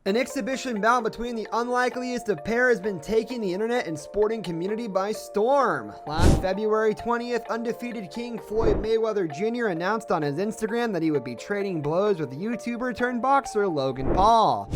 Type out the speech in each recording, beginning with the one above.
An exhibition bout between the unlikeliest of pair has been taking the internet and sporting community by storm. Last February 20th, undefeated King Floyd Mayweather Jr. announced on his Instagram that he would be trading blows with YouTuber turned boxer Logan Paul.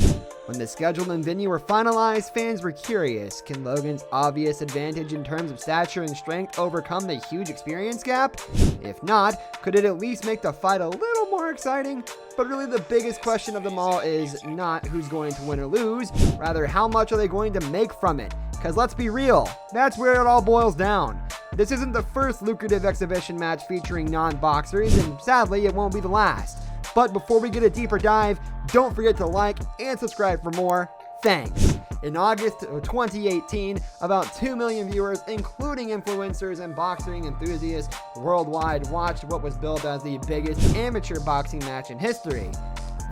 When the schedule and venue were finalized, fans were curious. Can Logan's obvious advantage in terms of stature and strength overcome the huge experience gap? If not, could it at least make the fight a little more exciting? But really the biggest question of them all is not who's going to win or lose, rather how much are they going to make from it? Because let's be real, that's where it all boils down. This isn't the first lucrative exhibition match featuring non-boxers, and sadly it won't be the last. But before we get a deeper dive, don't forget to like and subscribe for more. Thanks. In August of 2018, about 2 million viewers, including influencers and boxing enthusiasts worldwide, watched what was billed as the biggest amateur boxing match in history.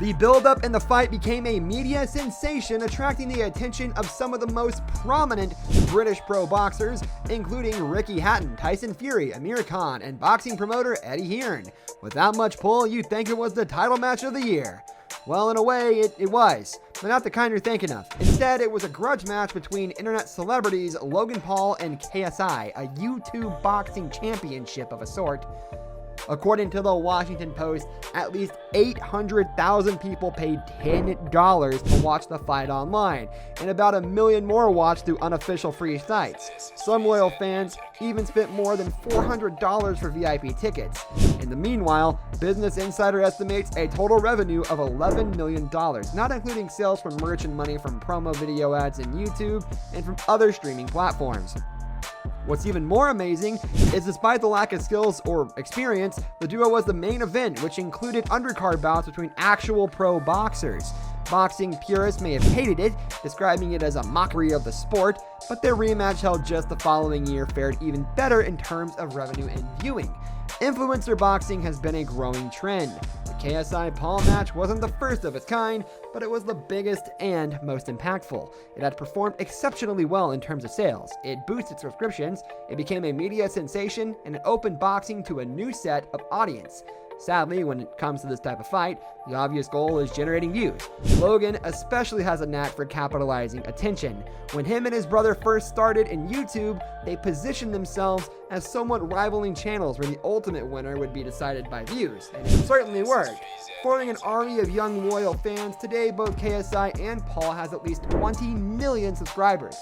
The build-up in the fight became a media sensation, attracting the attention of some of the most prominent British pro boxers, including Ricky Hatton, Tyson Fury, Amir Khan, and boxing promoter Eddie Hearn. Without much pull, you'd think it was the title match of the year. Well, in a way, it was, but not the kind you're thinking of. Instead, it was a grudge match between internet celebrities Logan Paul and KSI, a YouTube boxing championship of a sort. According to the Washington Post, at least 800,000 people paid $10 to watch the fight online, and about 1 million more watched through unofficial free sites. Some loyal fans even spent more than $400 for VIP tickets. In the meanwhile, Business Insider estimates a total revenue of $11 million, not including sales from merch and money from promo video ads in YouTube and from other streaming platforms. What's even more amazing is despite the lack of skills or experience, the duo was the main event, which included undercard bouts between actual pro boxers. Boxing purists may have hated it, describing it as a mockery of the sport, but their rematch held just the following year fared even better in terms of revenue and viewing. Influencer boxing has been a growing trend. The KSI Paul match wasn't the first of its kind, but it was the biggest and most impactful. It had performed exceptionally well in terms of sales. It boosted subscriptions, it became a media sensation, and it opened boxing to a new set of audience. Sadly, when it comes to this type of fight, the obvious goal is generating views. Logan especially has a knack for capitalizing attention. When him and his brother first started in YouTube, they positioned themselves as somewhat rivaling channels where the ultimate winner would be decided by views, and it certainly worked. Forming an army of young loyal fans, today both KSI and Paul has at least 20 million subscribers.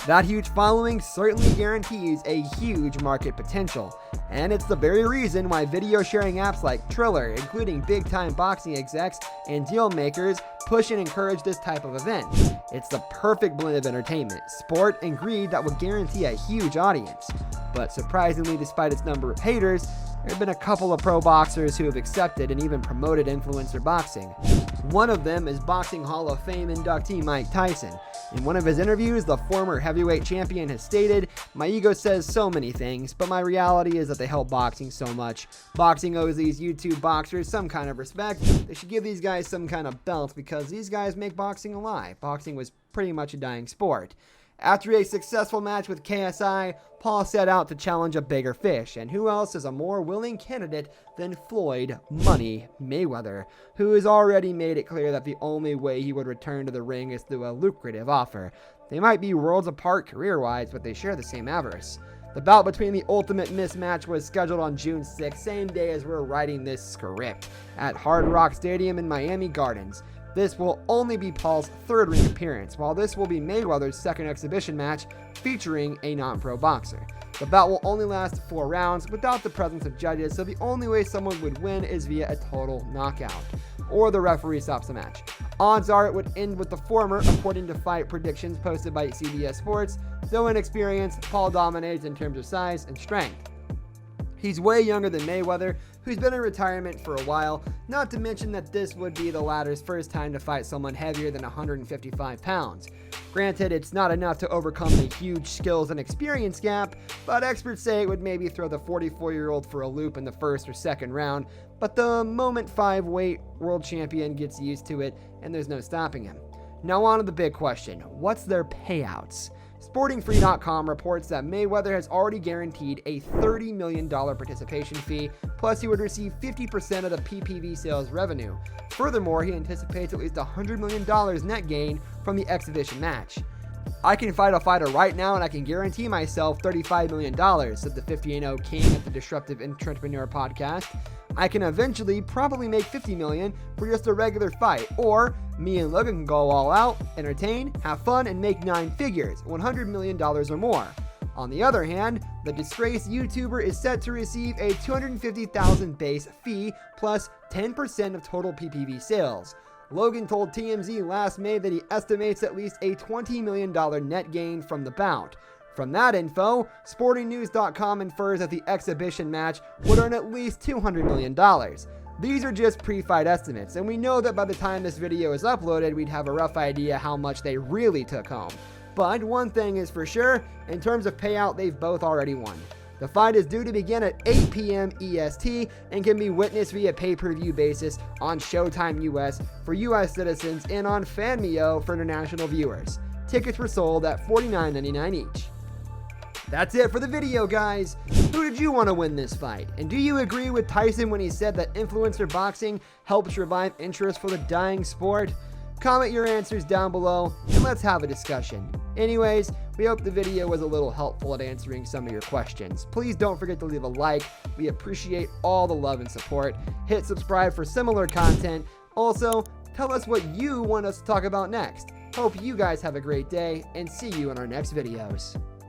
That huge following certainly guarantees a huge market potential, and it's the very reason why video sharing apps like Triller, including big-time boxing execs and deal makers, push and encourage this type of event. It's the perfect blend of entertainment, sport, and greed that will guarantee a huge audience. But surprisingly, despite its number of haters, there have been a couple of pro boxers who have accepted and even promoted influencer boxing. One of them is Boxing Hall of Fame inductee Mike Tyson. In one of his interviews, the former heavyweight champion has stated, "My ego says so many things, but my reality is that they help boxing so much. Boxing owes these YouTube boxers some kind of respect. They should give these guys some kind of belt because these guys make boxing alive. Boxing was pretty much a dying sport." After a successful match with KSI, Paul set out to challenge a bigger fish, and who else is a more willing candidate than Floyd "Money" Mayweather, who has already made it clear that the only way he would return to the ring is through a lucrative offer. They might be worlds apart career-wise, but they share the same avarice. The bout between the ultimate mismatch was scheduled on June 6th, same day as we're writing this script, at Hard Rock Stadium in Miami Gardens. This will only be Paul's third ring appearance, while this will be Mayweather's second exhibition match featuring a non-pro boxer. The bout will only last 4 rounds without the presence of judges, so the only way someone would win is via a total knockout, or the referee stops the match. Odds are it would end with the former, according to fight predictions posted by CBS Sports, though in experience, Paul dominates in terms of size and strength. He's way younger than Mayweather, who's been in retirement for a while, not to mention that this would be the latter's first time to fight someone heavier than 155 pounds. Granted, it's not enough to overcome the huge skills and experience gap, but experts say it would maybe throw the 44-year-old for a loop in the first or second round, but the moment 5-weight world champion gets used to it, and there's no stopping him. Now on to the big question, what's their payouts? SportingFree.com reports that Mayweather has already guaranteed a $30 million participation fee, plus he would receive 50% of the PPV sales revenue. Furthermore, he anticipates at least $100 million net gain from the exhibition match. "I can fight a fighter right now and I can guarantee myself $35 million, said the 50-0 King at the Disruptive Entrepreneur podcast. "I can eventually probably make $50 million for just a regular fight, or me and Logan can go all out, entertain, have fun, and make 9 figures, $100 million or more." On the other hand, the disgraced YouTuber is set to receive a $250,000 base fee plus 10% of total PPV sales. Logan told TMZ last May that he estimates at least a $20 million net gain from the bout. From that info, SportingNews.com infers that the exhibition match would earn at least $200 million. These are just pre-fight estimates, and we know that by the time this video is uploaded, we'd have a rough idea how much they really took home. But one thing is for sure, in terms of payout, they've both already won. The fight is due to begin at 8 p.m. EST and can be witnessed via pay-per-view basis on Showtime US for US citizens and on FanMio for international viewers. Tickets were sold at $49.99 each. That's it for the video, guys. Who did you want to win this fight? And do you agree with Tyson when he said that influencer boxing helps revive interest for the dying sport? Comment your answers down below and let's have a discussion. Anyways, we hope the video was a little helpful at answering some of your questions. Please don't forget to leave a like. We appreciate all the love and support. Hit subscribe for similar content. Also, tell us what you want us to talk about next. Hope you guys have a great day and see you in our next videos.